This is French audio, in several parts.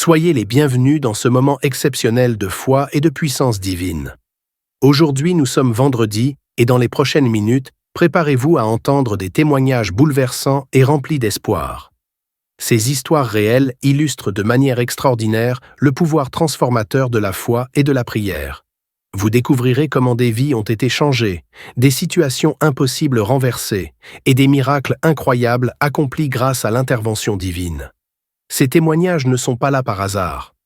Soyez les bienvenus dans ce moment exceptionnel de foi et de puissance divine. Aujourd'hui, nous sommes vendredi et dans les prochaines minutes, préparez-vous à entendre des témoignages bouleversants et remplis d'espoir. Ces histoires réelles illustrent de manière extraordinaire le pouvoir transformateur de la foi et de la prière. Vous découvrirez comment des vies ont été changées, des situations impossibles renversées et des miracles incroyables accomplis grâce à l'intervention divine. Ces témoignages ne sont pas là par hasard.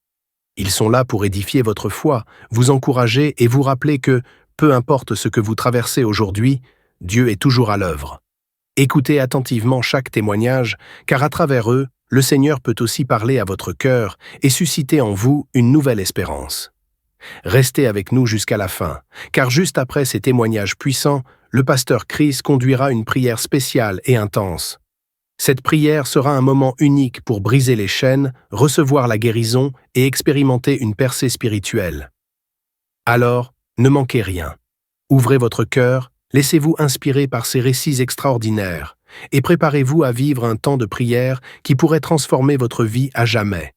Ils sont là pour édifier votre foi, vous encourager et vous rappeler que, peu importe ce que vous traversez aujourd'hui, Dieu est toujours à l'œuvre. Écoutez attentivement chaque témoignage, car à travers eux, le Seigneur peut aussi parler à votre cœur et susciter en vous une nouvelle espérance. Restez avec nous jusqu'à la fin, car juste après ces témoignages puissants, le pasteur Chris conduira une prière spéciale et intense. Cette prière sera un moment unique pour briser les chaînes, recevoir la guérison et expérimenter une percée spirituelle. Alors, ne manquez rien. Ouvrez votre cœur, laissez-vous inspirer par ces récits extraordinaires et préparez-vous à vivre un temps de prière qui pourrait transformer votre vie à jamais.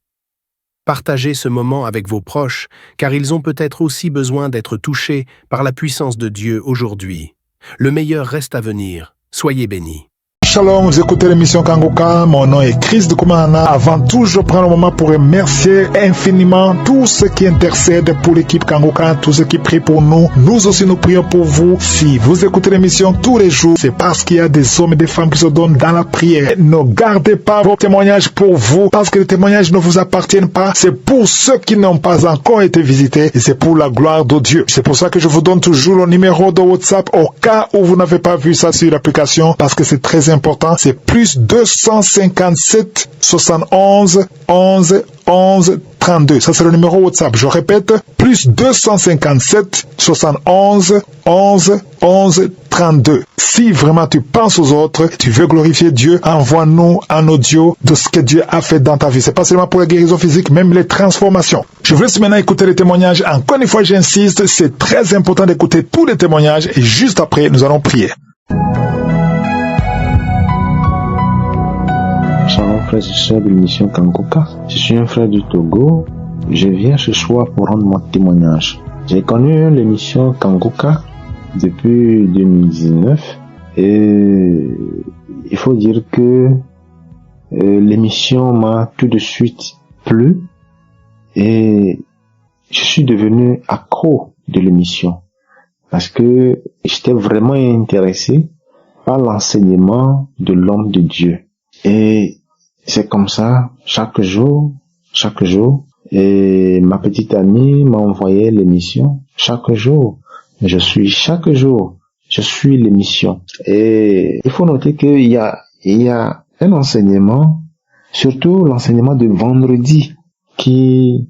Partagez ce moment avec vos proches, car ils ont peut-être aussi besoin d'être touchés par la puissance de Dieu aujourd'hui. Le meilleur reste à venir. Soyez bénis. Shalom, vous écoutez l'émission Kangoka, mon nom est Chris de Koumana. Avant tout, je prends le moment pour remercier infiniment tous ceux qui intercèdent pour l'équipe Kangoka, tous ceux qui prient pour nous. Nous aussi, nous prions pour vous. Si vous écoutez l'émission tous les jours, c'est parce qu'il y a des hommes et des femmes qui se donnent dans la prière. Ne gardez pas vos témoignages pour vous, parce que les témoignages ne vous appartiennent pas. C'est pour ceux qui n'ont pas encore été visités et c'est pour la gloire de Dieu. C'est pour ça que je vous donne toujours le numéro de WhatsApp au cas où vous n'avez pas vu ça sur l'application, parce que c'est très important. C'est plus 257 71 11 11 32. Ça, c'est le numéro WhatsApp. Je répète, plus 257 71 11 11 32. Si vraiment tu penses aux autres, tu veux glorifier Dieu, envoie-nous un audio de ce que Dieu a fait dans ta vie. C'est pas seulement pour la guérison physique, même les transformations. Je vous laisse maintenant écouter les témoignages. Encore une fois, j'insiste, c'est très important d'écouter tous les témoignages et juste après, nous allons prier. Shalom frères et sœurs de l'émission Kangoka. Je suis un frère du Togo. Je viens ce soir pour rendre mon témoignage. J'ai connu l'émission Kangoka depuis 2019 et il faut dire que l'émission m'a tout de suite plu et je suis devenu accro de l'émission parce que j'étais vraiment intéressé par l'enseignement de l'homme de Dieu. Et c'est comme ça, chaque jour, et ma petite amie m'a envoyé l'émission chaque jour. Je suis l'émission. Et il faut noter qu'il y a un enseignement, surtout l'enseignement de vendredi, qui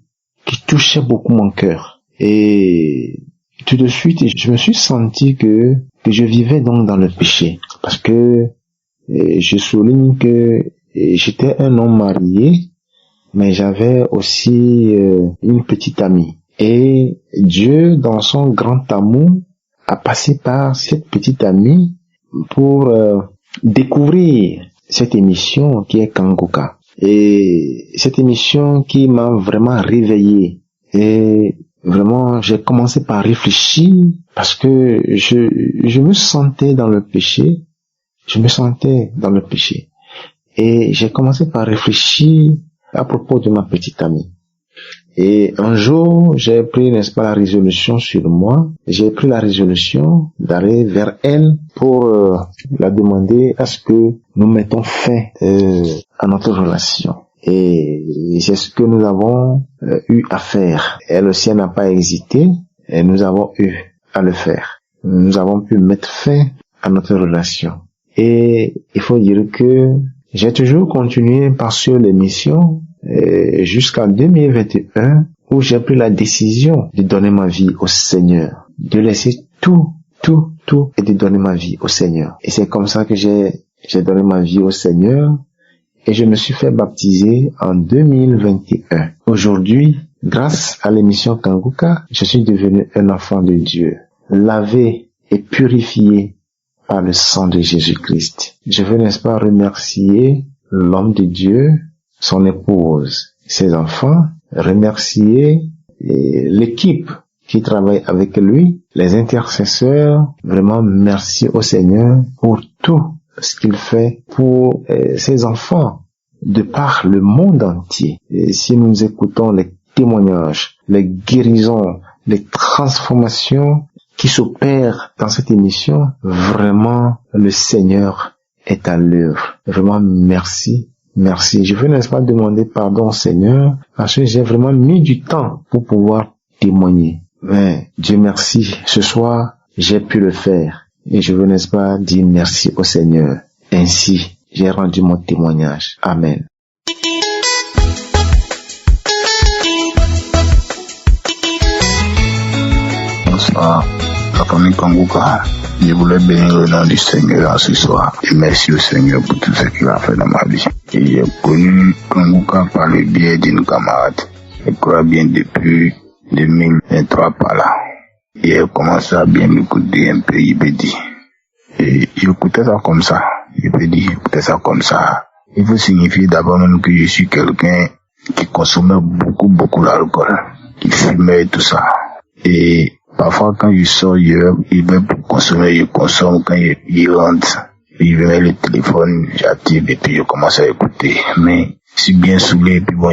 touchait beaucoup mon cœur. Et tout de suite, je me suis senti que je vivais donc dans le péché. Parce que je souligne que j'étais un homme marié, mais j'avais aussi une petite amie. Et Dieu, dans son grand amour, a passé par cette petite amie pour découvrir cette émission qui est Kangoka. Et cette émission qui m'a vraiment réveillé. Et vraiment, j'ai commencé par réfléchir parce que je me sentais dans le péché. Et j'ai commencé par réfléchir à propos de ma petite amie. Et un jour, j'ai pris, n'est-ce pas, la résolution sur moi. J'ai pris la résolution d'aller vers elle pour la demander à ce que nous mettons fin à notre relation. Et c'est ce que nous avons eu à faire. Elle aussi n'a pas hésité et nous avons eu à le faire. Nous avons pu mettre fin à notre relation. Et il faut dire que j'ai toujours continué par sur l'émission jusqu'en 2021 où j'ai pris la décision de donner ma vie au Seigneur, de laisser tout et de donner ma vie au Seigneur. Et c'est comme ça que j'ai donné ma vie au Seigneur et je me suis fait baptiser en 2021. Aujourd'hui, grâce à l'émission Kangoka, je suis devenu un enfant de Dieu, lavé et purifié par le sang de Jésus-Christ. Je veux, n'est-ce pas, remercier l'homme de Dieu, son épouse, ses enfants, remercier l'équipe qui travaille avec lui, les intercesseurs. Vraiment, merci au Seigneur pour tout ce qu'il fait pour ses enfants de par le monde entier. Et si nous écoutons les témoignages, les guérisons, les transformations qui s'opèrent dans cette émission, vraiment, le Seigneur est à l'œuvre. Vraiment, merci. Merci. Je veux, n'est-ce pas, demander pardon au Seigneur parce que j'ai vraiment mis du temps pour pouvoir témoigner. Mais Dieu merci, ce soir, j'ai pu le faire. Et je veux, n'est-ce pas, dire merci au Seigneur. Ainsi, j'ai rendu mon témoignage. Amen. Bonsoir, la famille Kanguka. Je voulais bénir le nom du Seigneur ce soir. Et merci au Seigneur pour tout ce qu'il a fait dans ma vie. Et j'ai connu Kanguka par le biais d'une camarade. Je crois bien depuis 2023 par là. Et elle commence à bien m'écouter un peu, il me dit. Et j'écoutais ça comme ça. Il me dit, j'écoutais ça comme ça. Il faut signifier d'abord même que je suis quelqu'un qui consommait beaucoup l'alcool. Qui fumait et tout ça. Et parfois, quand je sors, il veut consommer, je consomme. Quand il rentre, il met le téléphone, j'active et puis je commence à écouter. Mais je suis bien saoulé et puis bon,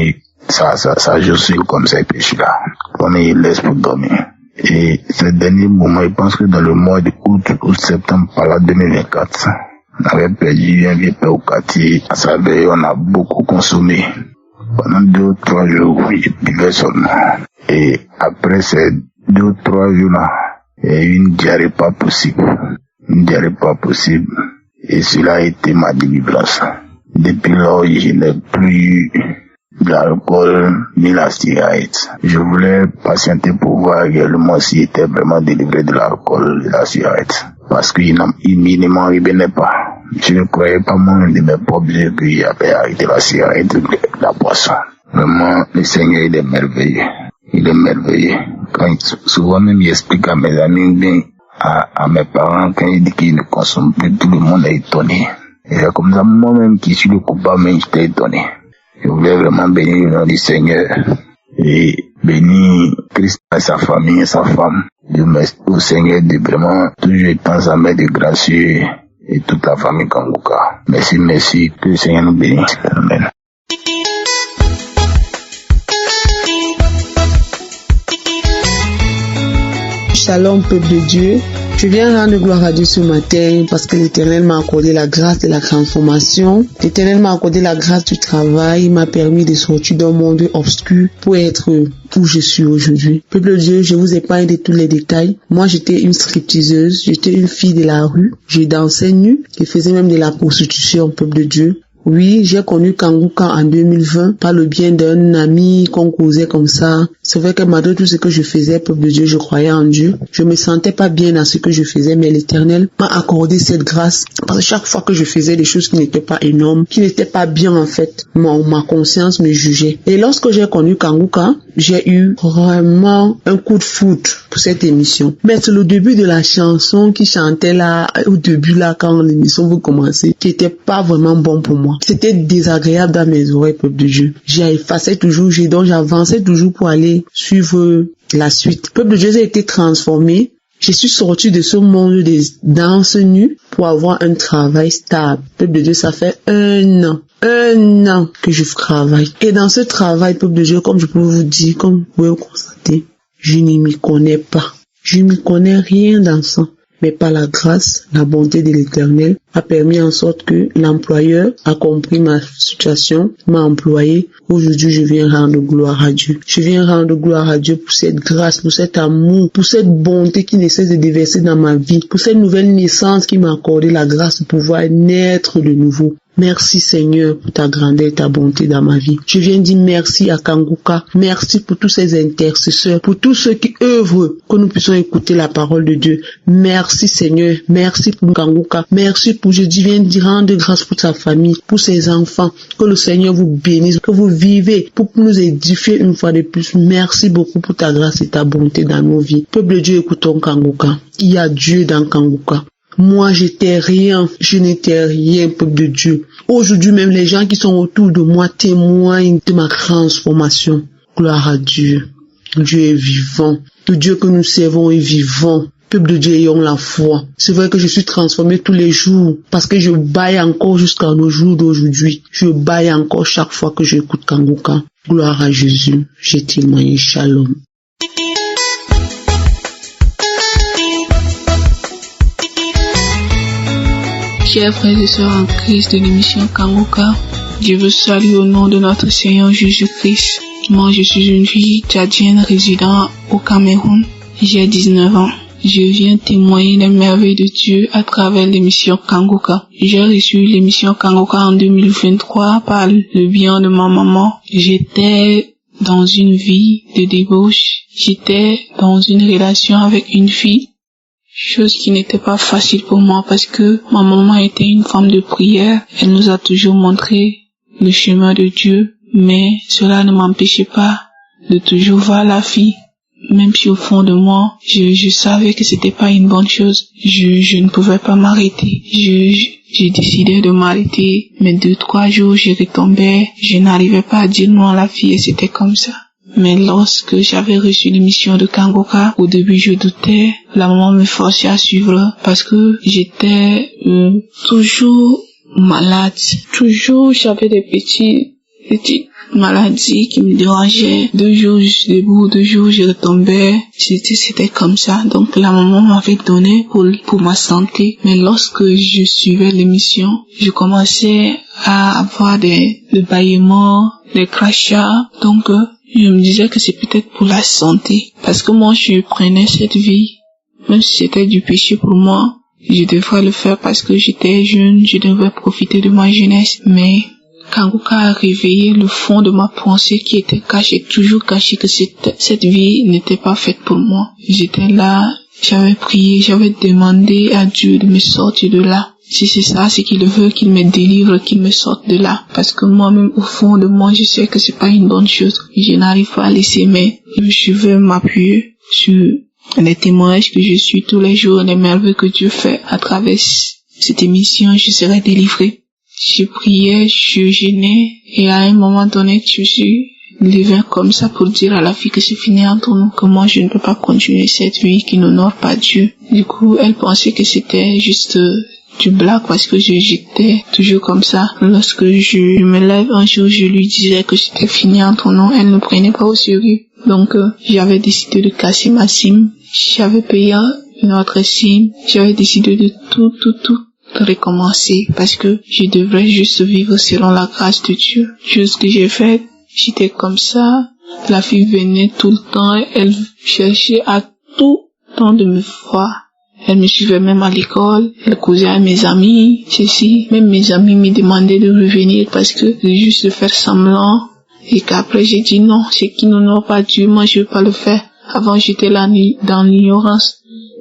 ça joue comme ça et puis je suis là. Bon, il laisse pour dormir. Et ces derniers moments, je pense que dans le mois d'août-septembre, par là, 2024, on avait perdu un vieux père au quartier. À sa veille, on a beaucoup consommé. Pendant 2 ou 3 jours, je buvais seulement. Et après ces 2 ou 3 jours-là, il y a eu une diarrhée pas possible. Et cela a été ma délivrance. Depuis lors, je n'ai plus de l'alcool ni la cigarette. Je voulais patienter pour voir également s'il était vraiment délivré de l'alcool et de la cigarette. Parce qu'il ne m'en revenait pas. Je ne croyais pas moi de mes propres yeux que j'avais arrêté la cigarette et la boisson. Vraiment, le Seigneur, il est merveilleux. Il est merveilleux. Souvent même, il explique à mes amis, bien, à mes parents, quand il dit qu'il ne consomme plus, tout le monde est étonné. Et c'est comme ça, moi-même qui suis le coupable, mais j'étais étonné. Je voulais vraiment bénir le nom du Seigneur et bénir Christ et sa famille et sa femme. Je remercie au Seigneur de vraiment toujours étendre sa main de gracieux et toute la famille Kanguka. Merci, que le Seigneur nous bénisse. Amen. Shalom, peuple de Dieu. Je viens rendre gloire à Dieu ce matin parce que l'Éternel m'a accordé la grâce de la transformation. L'Éternel m'a accordé la grâce du travail. Il m'a permis de sortir d'un monde obscur pour être où je suis aujourd'hui. Peuple de Dieu, je vous épargne de tous les détails. Moi, j'étais une stripteaseuse. J'étais une fille de la rue. Je dansais nue. Je faisais même de la prostitution, peuple de Dieu. Oui, j'ai connu Kanguka en 2020 par le bien d'un ami qu'on causait comme ça. C'est vrai que malgré tout ce que je faisais, peuple de Dieu, je croyais en Dieu. Je me sentais pas bien dans ce que je faisais, mais l'Éternel m'a accordé cette grâce. Parce que chaque fois que je faisais des choses qui n'étaient pas énormes, qui n'étaient pas bien en fait, ma conscience me jugeait. Et lorsque j'ai connu Kanguka, j'ai eu vraiment un coup de foudre pour cette émission. Mais c'est le début de la chanson qui chantait là, au début là, quand l'émission vous commençait, qui était pas vraiment bon pour moi. C'était désagréable dans mes oreilles, peuple de Dieu. J'ai effacé toujours, donc j'avançais toujours pour aller suivre la suite. Peuple de Dieu, j'ai été transformé. Je suis sorti de ce monde des danses nues pour avoir un travail stable. Peuple de Dieu, ça fait 1 an que je travaille. Et dans ce travail, peuple de Dieu, comme je peux vous dire, comme vous pouvez le constater, je ne m'y connais pas. Je ne m'y connais rien dans ça. Mais par la grâce, la bonté de l'Éternel a permis en sorte que l'employeur a compris ma situation, m'a employé. Aujourd'hui, je viens rendre gloire à Dieu. Je viens rendre gloire à Dieu pour cette grâce, pour cet amour, pour cette bonté qui ne cesse de déverser dans ma vie, pour cette nouvelle naissance qui m'a accordé la grâce de pouvoir naître de nouveau. Merci Seigneur pour ta grandeur et ta bonté dans ma vie. Je viens dire merci à Kanguka. Merci pour tous ces intercesseurs, pour tous ceux qui œuvrent, que nous puissions écouter la parole de Dieu. Merci Seigneur. Merci pour Kanguka. Merci pour, je viens dire rendre grâce pour sa famille, pour ses enfants. Que le Seigneur vous bénisse, que vous vivez pour nous édifier une fois de plus. Merci beaucoup pour ta grâce et ta bonté dans nos vies. Peuple de Dieu, écoutons Kanguka. Il y a Dieu dans Kanguka. Moi, j'étais rien, je n'étais rien, peuple de Dieu. Aujourd'hui, même les gens qui sont autour de moi témoignent de ma transformation. Gloire à Dieu. Dieu est vivant. Le Dieu que nous servons est vivant. Peuple de Dieu, ayons la foi. C'est vrai que je suis transformé tous les jours parce que je baille encore jusqu'à nos jours d'aujourd'hui. Je baille encore chaque fois que j'écoute Kangoka. Gloire à Jésus. J'ai témoigné. Shalom. Chers frères et sœurs en Christ de l'émission Kangoka, je veux saluer au nom de notre Seigneur Jésus-Christ. Moi, je suis une fille tchadienne résidant au Cameroun. J'ai 19 ans. Je viens témoigner des merveilles de Dieu à travers l'émission Kangoka. J'ai reçu l'émission Kangoka en 2023 par le bien de ma maman. J'étais dans une vie de débauche. J'étais dans une relation avec une fille. Chose qui n'était pas facile pour moi parce que ma maman était une femme de prière. Elle nous a toujours montré le chemin de Dieu, mais cela ne m'empêchait pas de toujours voir la fille. Même si au fond de moi, je savais que c'était pas une bonne chose. Je ne pouvais pas m'arrêter. J'ai décidé de m'arrêter, mais 2-3 jours, je retombais. Je n'arrivais pas à dire non à la fille et c'était comme ça. Mais lorsque j'avais reçu l'émission de Kangoka, au début je doutais. La maman me forçait à suivre parce que j'étais toujours malade. Toujours j'avais des petites maladies qui me dérangeaient. 2 jours je suis debout, 2 jours je retombais. C'était comme ça. Donc la maman m'avait donné pour ma santé. Mais lorsque je suivais l'émission, je commençais à avoir des bâillements, des crachats. Donc je me disais que c'est peut-être pour la santé. Parce que moi, je prenais cette vie. Même si c'était du péché pour moi, je devrais le faire parce que j'étais jeune, je devais profiter de ma jeunesse. Mais Kangoka a réveillé le fond de ma pensée qui était caché, toujours caché, que cette vie n'était pas faite pour moi. J'étais là, j'avais prié, j'avais demandé à Dieu de me sortir de là. Si c'est ça, c'est qu'il veut qu'il me délivre, qu'il me sorte de là. Parce que moi-même, au fond de moi, je sais que c'est pas une bonne chose. Je n'arrive pas à laisser, mais je veux m'appuyer sur les témoignages que je suis tous les jours, les merveilles que Dieu fait à travers cette émission. Je serai délivrée. Je priais, je jeûnais, et à un moment donné, je suis levée comme ça pour dire à la fille que c'est fini entre nous, que moi je ne peux pas continuer cette vie qui n'honore pas Dieu. Du coup, elle pensait que c'était juste du blague parce que j'étais toujours comme ça. Lorsque je me lève un jour, je lui disais que c'était fini entre nous, elle ne prenait pas au sérieux. Donc j'avais décidé de casser ma SIM. J'avais payé une autre SIM. J'avais décidé de tout recommencer parce que je devrais juste vivre selon la grâce de Dieu. Chose que j'ai faite, j'étais comme ça. La fille venait tout le temps, elle cherchait à tout temps de me voir. Elle me suivait même à l'école, elle causait à mes amis, ceci. Même mes amis me demandaient de revenir parce que juste de faire semblant. Et qu'après j'ai dit non, c'est qui n'honore pas Dieu, moi je veux pas le faire. Avant j'étais là dans l'ignorance.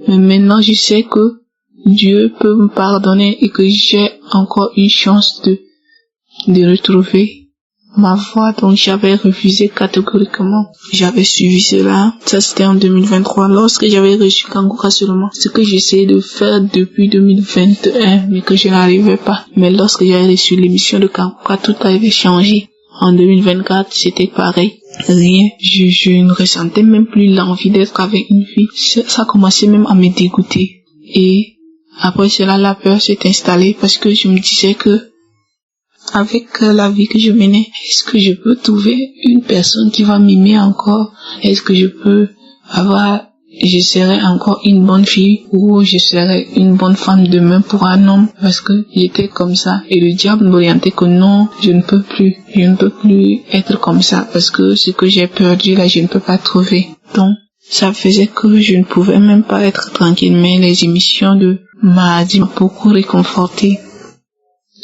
Mais maintenant je sais que Dieu peut me pardonner et que j'ai encore une chance de retrouver ma voix. Donc j'avais refusé catégoriquement. J'avais suivi cela. Ça c'était en 2023. Lorsque j'avais reçu Kangoka seulement. Ce que j'essayais de faire depuis 2021, mais que je n'arrivais pas. Mais lorsque j'avais reçu l'émission de Kangoka, tout avait changé. En 2024, c'était pareil. Rien. Je ne ressentais même plus l'envie d'être avec une fille. Ça commençait même à me dégoûter. Et après cela, la peur s'est installée parce que je me disais que avec la vie que je menais, est-ce que je peux trouver une personne qui va m'aimer encore? Est-ce que je serai encore une bonne fille ou je serai une bonne femme demain pour un homme? Parce que j'étais comme ça et le diable m'orientait que non, je ne peux plus être comme ça parce que ce que j'ai perdu là, je ne peux pas trouver. Donc, ça faisait que je ne pouvais même pas être tranquille, mais les émissions de Mahadi m'ont beaucoup réconforté.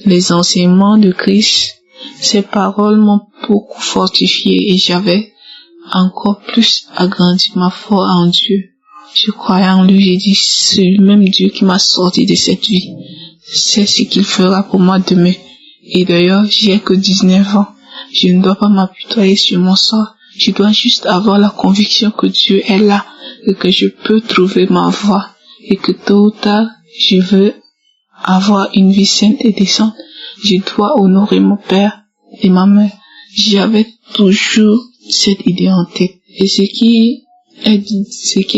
Les enseignements de Christ, ces paroles m'ont beaucoup fortifié et j'avais encore plus agrandi ma foi en Dieu. Je croyais en lui, j'ai dit, c'est le même Dieu qui m'a sorti de cette vie. C'est ce qu'il fera pour moi demain. Et d'ailleurs, j'ai que 19 ans. Je ne dois pas m'apitoyer sur mon sort. Je dois juste avoir la conviction que Dieu est là et que je peux trouver ma voie et que tôt ou tard, je veux avoir une vie sainte et décente. Je dois honorer mon père et ma mère. J'avais toujours cette idée en tête. Et ce qui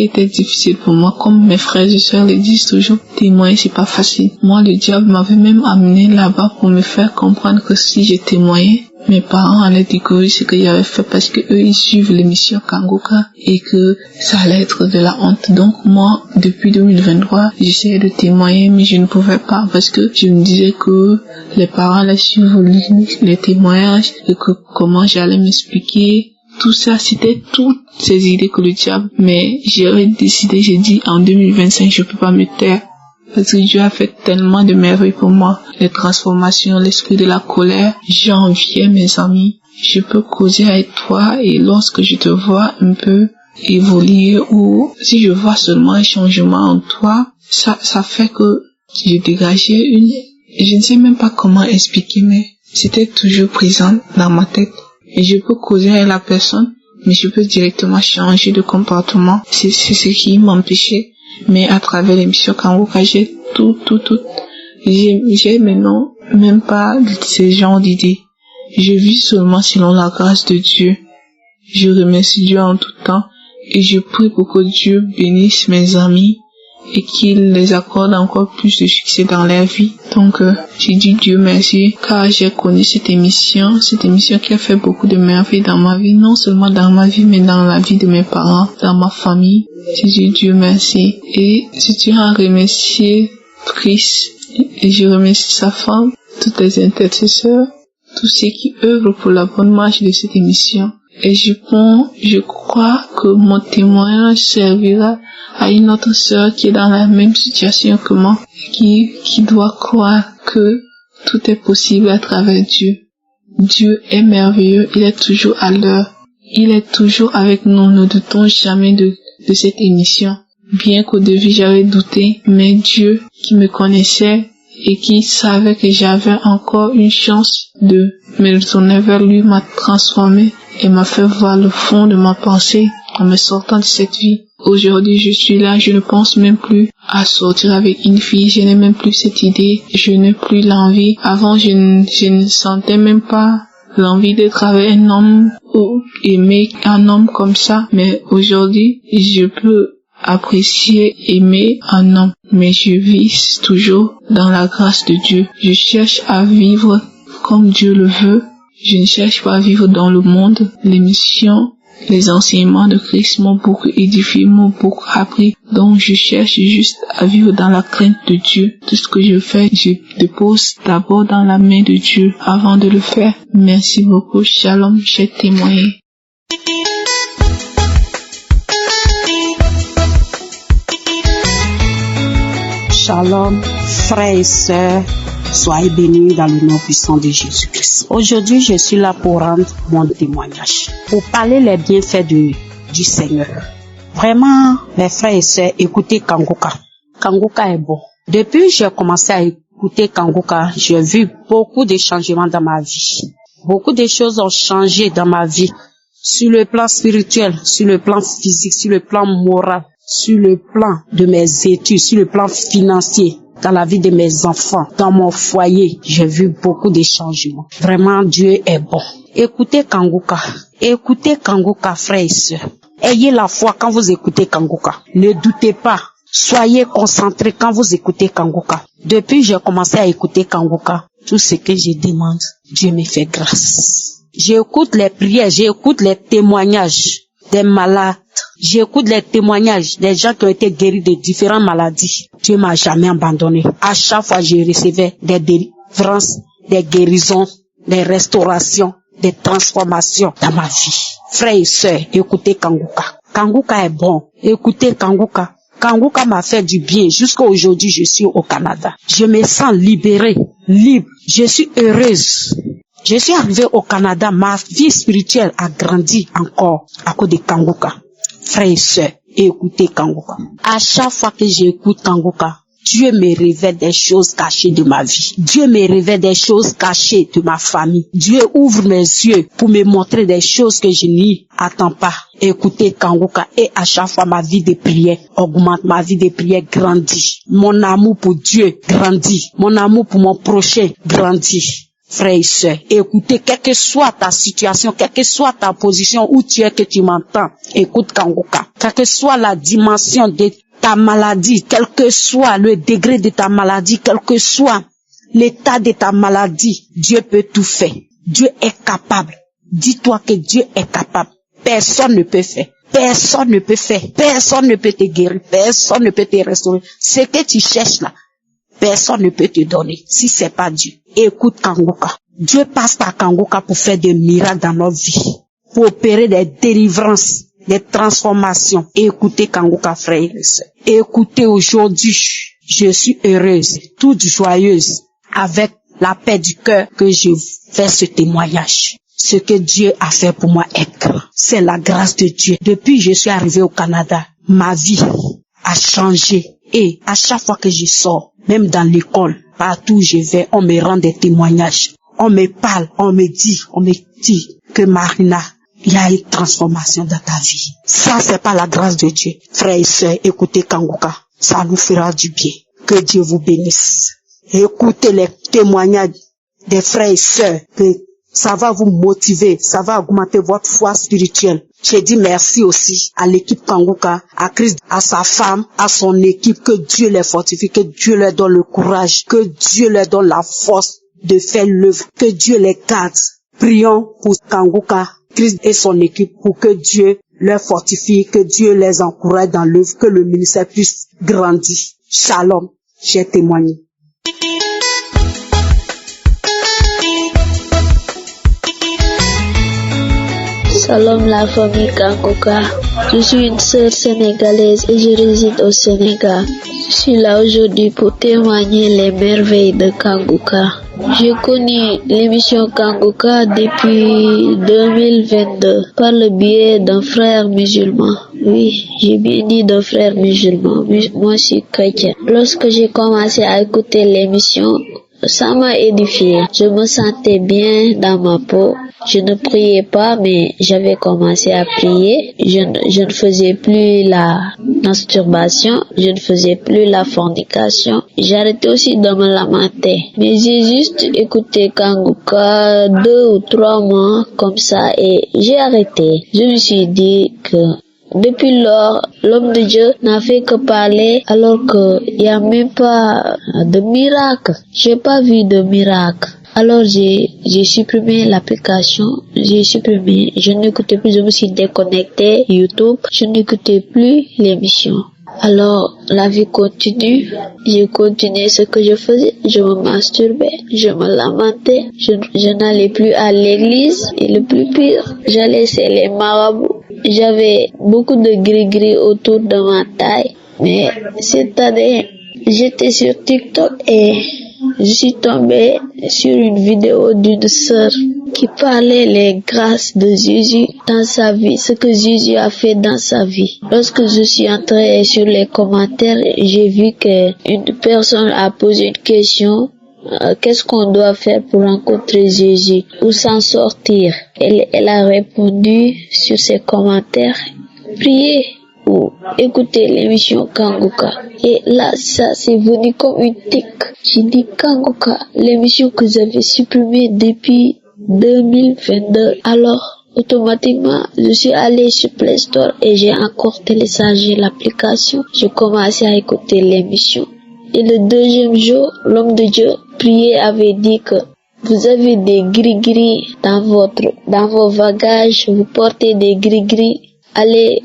était difficile pour moi, comme mes frères et sœurs le disent toujours, témoigner c'est pas facile. Moi, le diable m'avait même amené là-bas pour me faire comprendre que si je témoignais, mes parents allaient découvrir ce que j'avais fait parce que eux ils suivent l'émission Kangoka et que ça allait être de la honte. Donc moi, depuis 2023, j'essayais de témoigner mais je ne pouvais pas parce que je me disais que les parents allaient suivre les témoignages et que comment j'allais m'expliquer. Tout ça, c'était toutes ces idées que le diable, mais j'ai décidé, j'ai dit en 2025, je peux pas me taire. Parce que Dieu a fait tellement de merveilles pour moi. Les transformations, l'esprit de la colère. J'enviais mes amis. Je peux causer avec toi et lorsque je te vois un peu évoluer ou si je vois seulement un changement en toi, ça fait que j'ai dégagé je ne sais même pas comment expliquer, mais c'était toujours présent dans ma tête. Et je peux causer avec la personne, mais je peux directement changer de comportement. C'est ce qui m'empêchait. Mais à travers l'émission Kangoka, j'ai tout. J'ai maintenant même pas ces genres d'idées. Je vis seulement selon la grâce de Dieu. Je remercie Dieu en tout temps et je prie pour que Dieu bénisse mes amis et qu'il les accorde encore plus de succès dans leur vie. Donc, j'ai dit Dieu merci car j'ai connu cette émission qui a fait beaucoup de merveilles dans ma vie, non seulement dans ma vie mais dans la vie de mes parents, dans ma famille. J'ai dit Dieu merci et je tiens à remercier Chris et je remercie sa femme, toutes les intercesseurs, tous ceux qui œuvrent pour la bonne marche de cette émission. Et je crois que mon témoignage servira à une autre sœur qui est dans la même situation que moi, qui doit croire que tout est possible à travers Dieu. Dieu est merveilleux, il est toujours à l'heure, il est toujours avec nous, ne doutons jamais de cette émission. Bien qu'au début j'avais douté, mais Dieu qui me connaissait et qui savait que j'avais encore une chance de me retourner vers lui m'a transformé et m'a fait voir le fond de ma pensée en me sortant de cette vie. Aujourd'hui, je suis là, je ne pense même plus à sortir avec une fille, je n'ai même plus cette idée, je n'ai plus l'envie. Avant, je ne sentais même pas l'envie d'être avec un homme ou aimer un homme comme ça, mais aujourd'hui, je peux apprécier, aimer un homme, mais je vis toujours dans la grâce de Dieu. Je cherche à vivre comme Dieu le veut. Je ne cherche pas à vivre dans le monde. L'émission, les enseignements de Christ m'ont beaucoup édifié, m'ont beaucoup appris. Donc je cherche juste à vivre dans la crainte de Dieu. Tout ce que je fais, je dépose d'abord dans la main de Dieu avant de le faire. Merci beaucoup. Shalom, j'ai témoigné. Shalom, frères et sœurs, soyez bénis dans le nom puissant de Jésus-Christ. Aujourd'hui, je suis là pour rendre mon témoignage, pour parler les bienfaits du Seigneur. Vraiment, mes frères et sœurs, écoutez Kangoka. Kangoka est bon. Depuis que j'ai commencé à écouter Kangoka, j'ai vu beaucoup de changements dans ma vie. Beaucoup de choses ont changé dans ma vie, sur le plan spirituel, sur le plan physique, sur le plan moral, sur le plan de mes études, sur le plan financier, dans la vie de mes enfants, dans mon foyer. J'ai vu beaucoup de changements. Vraiment, Dieu est bon. Écoutez Kangoka. Écoutez Kangoka, frères et sœurs. Ayez la foi quand vous écoutez Kangoka. Ne doutez pas. Soyez concentrés quand vous écoutez Kangoka. Depuis que j'ai commencé à écouter Kangoka, tout ce que je demande, Dieu me fait grâce. J'écoute les prières, j'écoute les témoignages des malades. J'écoute les témoignages des gens qui ont été guéris de différentes maladies. Dieu m'a jamais abandonné. À chaque fois, je recevais des délivrances, des guérisons, des restaurations, des transformations dans ma vie. Frères et sœurs, écoutez Kangoka. Kangoka est bon. Écoutez Kangoka. Kangoka m'a fait du bien. Jusqu'à aujourd'hui, je suis au Canada. Je me sens libérée, libre. Je suis heureuse. Je suis arrivée au Canada. Ma vie spirituelle a grandi encore à cause de Kangoka. Frères et sœurs, écoutez Kangoka. À chaque fois que j'écoute Kangoka, Dieu me révèle des choses cachées de ma vie. Dieu me révèle des choses cachées de ma famille. Dieu ouvre mes yeux pour me montrer des choses que je n'y attends pas. écoutez Kangoka, et à chaque fois ma vie de prière augmente, ma vie de prière grandit. Mon amour pour Dieu grandit. Mon amour pour mon prochain grandit. Frères et sœurs, écoutez, quelle que soit ta situation, quelle que soit ta position, où tu es que tu m'entends, écoute Kangoka. Quelle que soit la dimension de ta maladie, quel que soit le degré de ta maladie, quel que soit l'état de ta maladie, Dieu peut tout faire. Dieu est capable. Dis-toi que Dieu est capable. Personne ne peut faire. Personne ne peut faire. Personne ne peut te guérir. Personne ne peut te restaurer. Ce que tu cherches là, personne ne peut te donner si c'est pas Dieu. Écoute Kangoka. Dieu passe par Kangoka pour faire des miracles dans notre vie, pour opérer des délivrances, des transformations. Écoutez Kangoka, frères et sœurs. Écoutez aujourd'hui, je suis heureuse, toute joyeuse, avec la paix du cœur que je fais ce témoignage. Ce que Dieu a fait pour moi est grand. C'est la grâce de Dieu. Depuis que je suis arrivée au Canada, ma vie a changé. Et à chaque fois que je sors, même dans l'école, partout où je vais, on me rend des témoignages. On me parle, on me dit que Marina, il y a une transformation dans ta vie. Ça, c'est pas la grâce de Dieu. Frères et sœurs, écoutez Kangoka. Ça nous fera du bien. Que Dieu vous bénisse. Écoutez les témoignages des frères et sœurs, que ça va vous motiver, ça va augmenter votre foi spirituelle. J'ai dit merci aussi à l'équipe Kangoka, à Christ, à sa femme, à son équipe, que Dieu les fortifie, que Dieu leur donne le courage, que Dieu leur donne la force de faire l'œuvre, que Dieu les garde. Prions pour Kangoka, Christ et son équipe, pour que Dieu leur fortifie, que Dieu les encourage dans l'œuvre, que le ministère puisse grandir. Shalom, j'ai témoigné. Shalom la famille Kangoka. Je suis une sœur sénégalaise et je réside au Sénégal. Je suis là aujourd'hui pour témoigner les merveilles de Kangoka. J'ai connu l'émission Kangoka depuis 2022 par le biais d'un frère musulman. Oui, j'ai bien dit d'un frère musulman. Moi, je suis chrétien. Lorsque j'ai commencé à écouter l'émission, ça m'a édifié. Je me sentais bien dans ma peau. Je ne priais pas, mais j'avais commencé à prier. Je ne faisais plus la masturbation, je ne faisais plus la fornication. J'arrêtais aussi de me lamenter. Mais j'ai juste écouté Kangoka 2 ou 3 mois comme ça et j'ai arrêté. Je me suis dit que depuis lors, l'homme de Dieu n'a fait que parler alors qu'il n'y a même pas de miracle. J'ai pas vu de miracle. Alors j'ai supprimé l'application, je n'écoutais plus, je me suis déconnecté YouTube, je n'écoutais plus l'émission. Alors la vie continue, j'ai continué ce que je faisais, je me masturbais, je me lamentais, je n'allais plus à l'église et le plus pire, j'allais chez les marabouts. J'avais beaucoup de gris-gris autour de ma taille, mais cette année, j'étais sur TikTok et je suis tombée sur une vidéo d'une sœur qui parlait les grâces de Jésus dans sa vie, ce que Jésus a fait dans sa vie. Lorsque je suis entrée sur les commentaires, j'ai vu qu'une personne a posé une question. Qu'est-ce qu'on doit faire pour rencontrer Jésus ou s'en sortir? Elle a répondu sur ses commentaires, priez ou écoutez l'émission Kangoka. Et là, ça c'est venu comme une tic. J'ai dit Kangoka, l'émission que j'avais supprimée depuis 2022. Alors, automatiquement, je suis allée sur Play Store et j'ai encore téléchargé l'application. J'ai commencé à écouter l'émission. Et le deuxième jour, l'homme de Dieu prié avait dit que vous avez des gris-gris dans vos bagages, vous portez des gris-gris, allez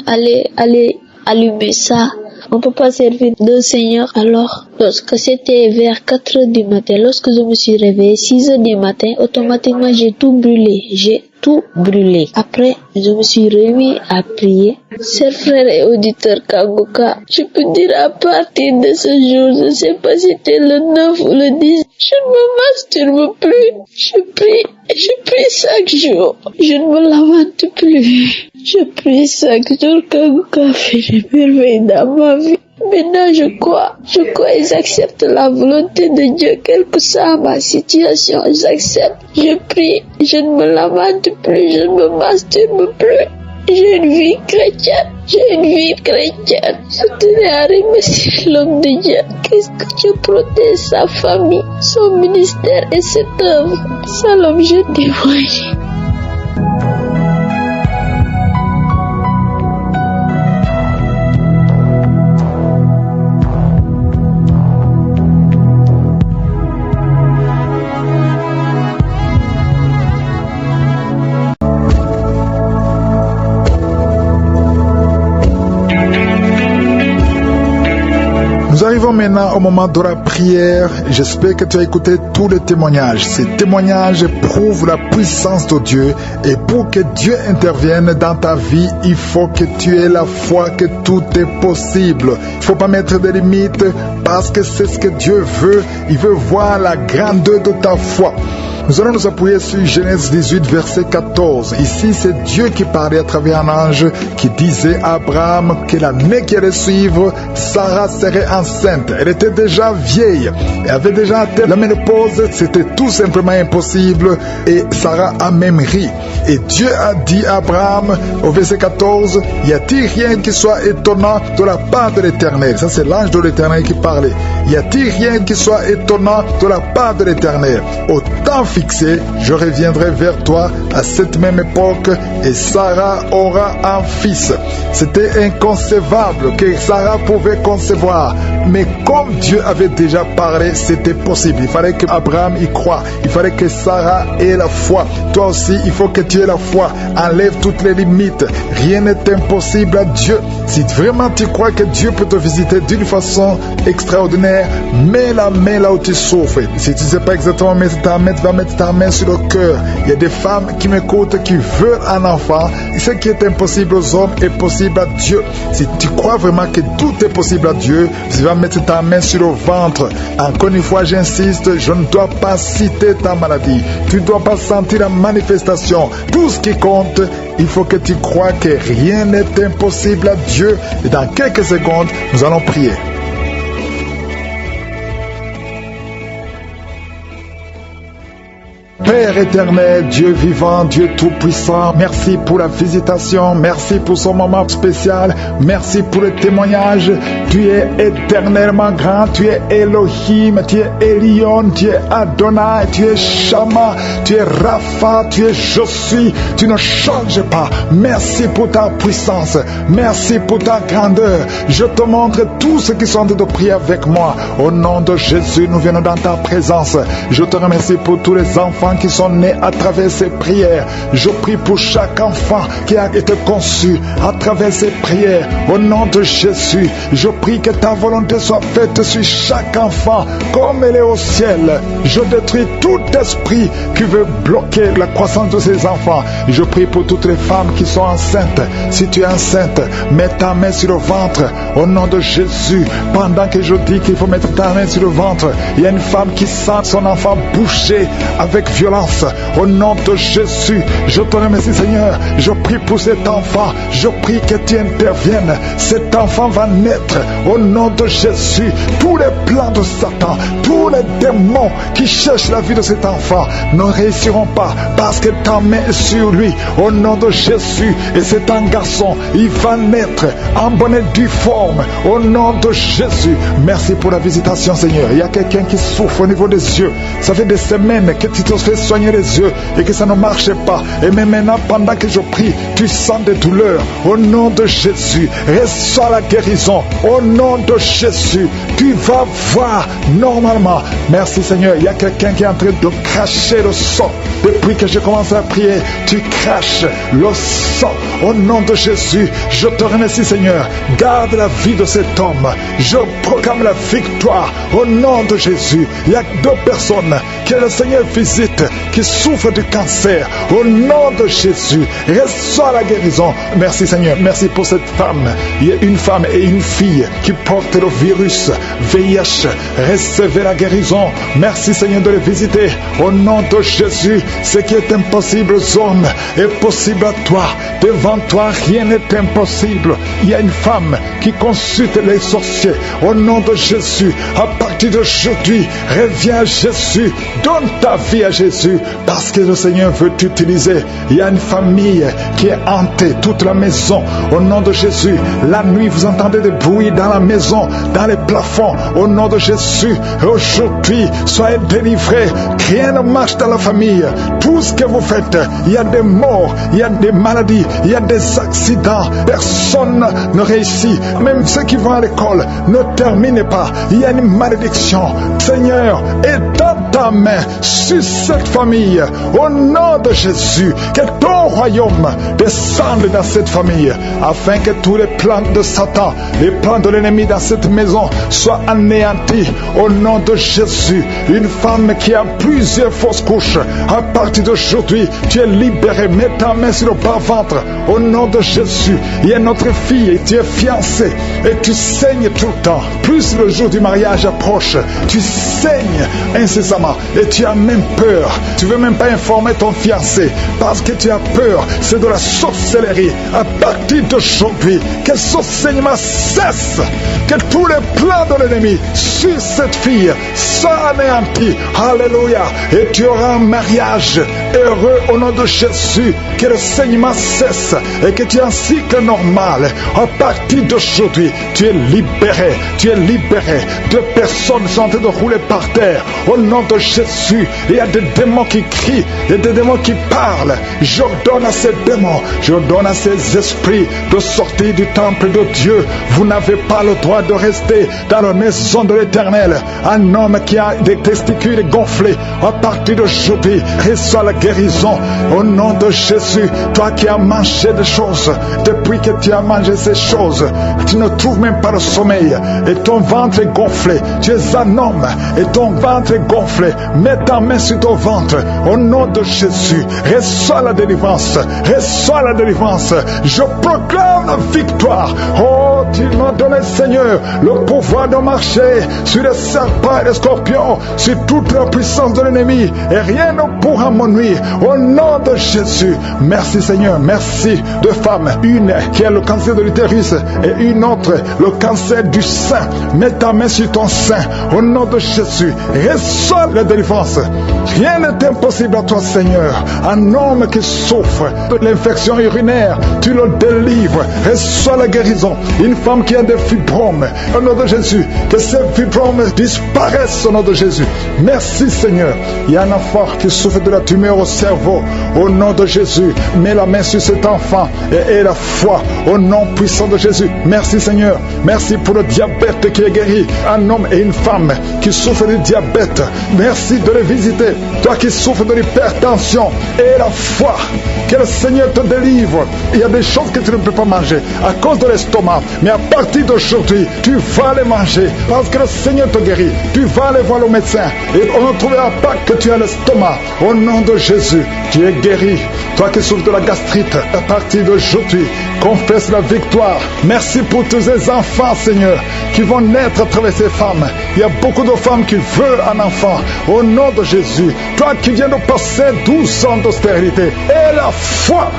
allumer ça. On peut pas servir le Seigneur. Alors, lorsque c'était vers 4 heures du matin, lorsque je me suis réveillée, 6 heures du matin, automatiquement j'ai tout brûlé. Après, je me suis remis à prier. Chers frères et auditeurs Kangoka, je peux dire à partir de ce jour, je ne sais pas si c'était le 9 ou le 10, je ne me masturbe plus. Je prie chaque jour. Je ne me lamente plus. Je prie chaque jour Kangoka fait des merveilles dans ma vie. Maintenant, je crois et j'accepte la volonté de Dieu, quelle que soit ma situation, j'accepte. Je prie, je ne me lamente plus, je ne me masturbe plus. J'ai une vie vie chrétienne. J'ai une vie chrétienne. Je tenais à remercier l'homme de Dieu. Qu'est-ce que Dieu protège sa famille, son ministère et cette œuvre. Salam, je témoigne. Nous arrivons maintenant au moment de la prière. J'espère que tu as écouté tous les témoignages. Ces témoignages prouvent la puissance de Dieu. Et pour que Dieu intervienne dans ta vie, il faut que tu aies la foi que tout est possible. Il ne faut pas mettre de limites parce que c'est ce que Dieu veut. Il veut voir la grandeur de ta foi. Nous allons nous appuyer sur Genèse 18, verset 14. Ici, c'est Dieu qui parlait à travers un ange qui disait à Abraham que l'année qui allait suivre, Sarah serait enceinte. Elle était déjà vieille. Elle avait déjà atteint la ménopause. C'était tout simplement impossible. Et Sarah a même ri. Et Dieu a dit à Abraham, au verset 14, « Y a-t-il rien qui soit étonnant de la part de l'Éternel ?» Ça, c'est l'ange de l'Éternel qui parlait. « Y a-t-il rien qui soit étonnant de la part de l'Éternel ?» Au temps fixé, je reviendrai vers toi à cette même époque et Sarah aura un fils. C'était inconcevable que Sarah pouvait concevoir. Mais comme Dieu avait déjà parlé, c'était possible. Il fallait que Abraham y croie. Il fallait que Sarah ait la foi. Toi aussi, il faut que tu aies la foi. Enlève toutes les limites. Rien n'est impossible à Dieu. Si vraiment tu crois que Dieu peut te visiter d'une façon extraordinaire, mets la main là où tu souffres. Si tu ne sais pas exactement mettre ta main, tu vas mettre ta main sur le cœur. Il y a des femmes qui m'écoutent, qui veulent un enfant. Ce qui est impossible aux hommes est possible à Dieu. Si tu crois vraiment que tout est possible à Dieu, tu vas mettre ta main sur le ventre. Encore une fois, j'insiste, je ne dois pas citer ta maladie. Tu ne dois pas sentir la manifestation. Tout ce qui compte, il faut que tu crois que rien n'est impossible à Dieu. Et dans quelques secondes, nous allons prier. Père éternel, Dieu vivant, Dieu tout-puissant, merci pour la visitation, merci pour ce moment spécial, merci pour le témoignage. Tu es éternellement grand, tu es Elohim, tu es Elion, tu es Adonai, tu es Shama, tu es Rapha, tu es Je suis, tu ne changes pas. Merci pour ta puissance, merci pour ta grandeur. Je te montre tous ceux qui sont en train de prier avec moi. Au nom de Jésus, nous venons dans ta présence. Je te remercie pour tous les enfants qui sont nés à travers ces prières. Je prie pour chaque enfant qui a été conçu à travers ces prières. Au nom de Jésus, je prie que ta volonté soit faite sur chaque enfant comme elle est au ciel. Je détruis tout esprit qui veut bloquer la croissance de ces enfants. Je prie pour toutes les femmes qui sont enceintes. Si tu es enceinte, mets ta main sur le ventre. Au nom de Jésus, pendant que je dis qu'il faut mettre ta main sur le ventre, il y a une femme qui sent son enfant bouger avec violence. Au nom de Jésus, je te remercie Seigneur. Je prie pour cet enfant. Je prie que tu interviennes. Cet enfant va naître. Au nom de Jésus, tous les plans de Satan, tous les démons qui cherchent la vie de cet enfant ne réussiront pas parce que ta main est sur lui. Au nom de Jésus, et c'est un garçon, il va naître en bonne et due forme. Au nom de Jésus, merci pour la visitation Seigneur. Il y a quelqu'un qui souffre au niveau des yeux. Ça fait des semaines que tu te fais soigner les yeux et que ça ne marche pas. Et même maintenant, pendant que je prie, tu sens des douleurs. Au nom de Jésus, reçois la guérison. Au nom de Jésus, tu vas voir normalement. Merci Seigneur. Il y a quelqu'un qui est en train de cracher le sang. Depuis que j'ai commencé à prier, tu craches le sang. Au nom de Jésus, je te remercie Seigneur. Garde la vie de cet homme. Je proclame la victoire. Au nom de Jésus, il y a 2 personnes que le Seigneur visite qui souffrent du cancer. Au nom de Jésus, reçois la guérison. Merci Seigneur. Merci pour cette femme. Il y a une femme et une fille qui portent le virus VIH. Recevez la guérison. Merci Seigneur de les visiter. Au nom de Jésus, Ce qui est impossible aux hommes est possible à toi. Devant toi, rien n'est impossible. Il y a une femme qui consulte les sorciers. Au nom de Jésus, à partir d'aujourd'hui, reviens à Jésus. Donne ta vie à Jésus parce que le Seigneur veut t'utiliser. Il y a une famille qui est hantée, toute la maison. Au nom de Jésus, la nuit, vous entendez des bruits dans la maison, dans les plafonds. Au nom de Jésus, aujourd'hui, soyez délivrés. Rien ne marche dans la famille. Tout ce que vous faites, il y a des morts, il y a des maladies, il y a des accidents. Personne ne réussit. Même ceux qui vont à l'école ne terminent pas. Il y a une malédiction. Seigneur, étends ta main sur cette famille. Au nom de Jésus, que ton royaume descende dans cette famille, afin que tous les plans de Satan, les plans de l'ennemi dans cette maison soient anéantis. Au nom de Jésus, une femme qui a plusieurs fausses couches, à partir d'aujourd'hui, tu es libéré. Mets ta main sur le bas-ventre. Au nom de Jésus, il y a notre fille et tu es fiancée et tu saignes tout le temps. Plus le jour du mariage approche, tu saignes incessamment et tu as même peur. Tu ne veux même pas informer ton fiancé parce que tu as peur. C'est de la sorcellerie. À partir d'aujourd'hui, que ce saignement cesse. Que tous les plans de l'ennemi sur cette fille soient anéantis. Alléluia. Et tu auras un mariage heureux au nom de Jésus. Que le saignement cesse et que tu aies un cycle normal. À partir d'aujourd'hui, tu es libéré. Tu es libéré. Deux personnes sont en train de rouler par terre. Au nom de Jésus, il y a des démons qui crient. Il y a des démons qui parlent. J'ordonne à ces démons, j'ordonne à ces esprits de sortir du temple de Dieu. Vous n'avez pas le droit de rester dans la maison de l'Éternel. Un homme qui a des testicules gonflés, à partir d'aujourd'hui, reçoit la guérison. Au nom de Jésus, toi qui as mangé des choses, depuis que tu as mangé ces choses, tu ne trouves même pas le sommeil et ton ventre est gonflé. Tu es un homme et ton ventre est gonflé. Mets ta main sur ton ventre. Au nom de Jésus, reçois la délivrance. Reçois la délivrance. Je proclame la victoire. Oh, tu m'as donné, Seigneur, le pouvoir de marcher sur les serpents et les scorpions, sur toute la puissance de l'ennemi, et rien ne pourra me nuire. Au nom de Jésus, merci Seigneur. Merci. Deux femmes, une qui a le cancer de l'utérus et une autre le cancer du sein. Mets ta main sur ton sein. Au nom de Jésus, reçois la délivrance. Rien n'est impossible à toi, Seigneur. Un homme qui souffre de l'infection urinaire, tu le délivres. Reçois la guérison. Une femme qui a des fibromes, au nom de Jésus, que ces fibromes disparaissent au nom de Jésus. Merci, Seigneur. Il y a un enfant qui souffre de la tumeur au cerveau. Au nom de Jésus, mets la main sur cet enfant et aie la foi au nom puissant de Jésus. Merci, Seigneur. Merci pour le diabète qui est guéri. Un homme et une femme qui souffrent du diabète. Merci de les visiter. Toi qui souffres de l'hypertension, aie la foi que le Seigneur te délivre. Il y a des choses que tu ne peux pas manger à cause de l'estomac, mais à partir d'aujourd'hui, tu vas les manger parce que le Seigneur te guérit. Tu vas aller voir le médecin et on ne trouvera pas que tu as l'estomac. Au nom de Jésus, tu es guéri. Toi qui souffres de la gastrite, à partir d'aujourd'hui, confesse la victoire. Merci pour tous ces enfants, Seigneur, qui vont naître à travers ces femmes. Il y a beaucoup de femmes qui veulent un enfant. Au nom de Jésus, toi qui viens de passer 12 ans d'austérité, aie la foi,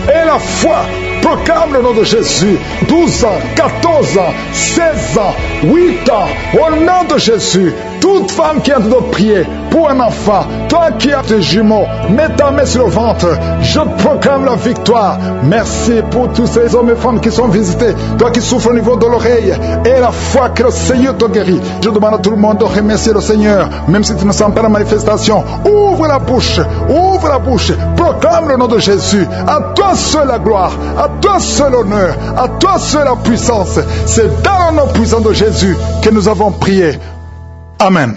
aie la foi. Proclame le nom de Jésus. 12 ans, 14 ans, 16 ans, 8 ans. Au nom de Jésus, toute femme qui a de prier pour un enfant, toi qui as des jumeaux, mets ta main sur le ventre. Je proclame la victoire. Merci pour tous ces hommes et femmes qui sont visités. Toi qui souffres au niveau de l'oreille, et la foi que le Seigneur te guérit. Je demande à tout le monde de remercier le Seigneur, même si tu ne sens pas la manifestation. Ouvre la bouche, proclame le nom de Jésus. À toi seul la gloire, à toi seul l'honneur, à toi seul la puissance. C'est dans le nom puissant de Jésus que nous avons prié. Amen.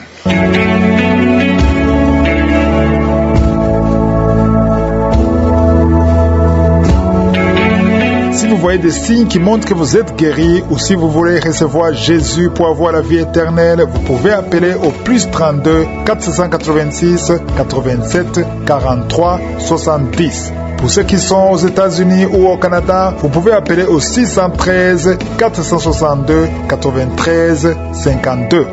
Si vous voyez des signes qui montrent que vous êtes guéri, ou si vous voulez recevoir Jésus pour avoir la vie éternelle, vous pouvez appeler au plus 32 486 87 43 70. Pour ceux qui sont aux États-Unis ou au Canada, vous pouvez appeler au 613 462 93 52.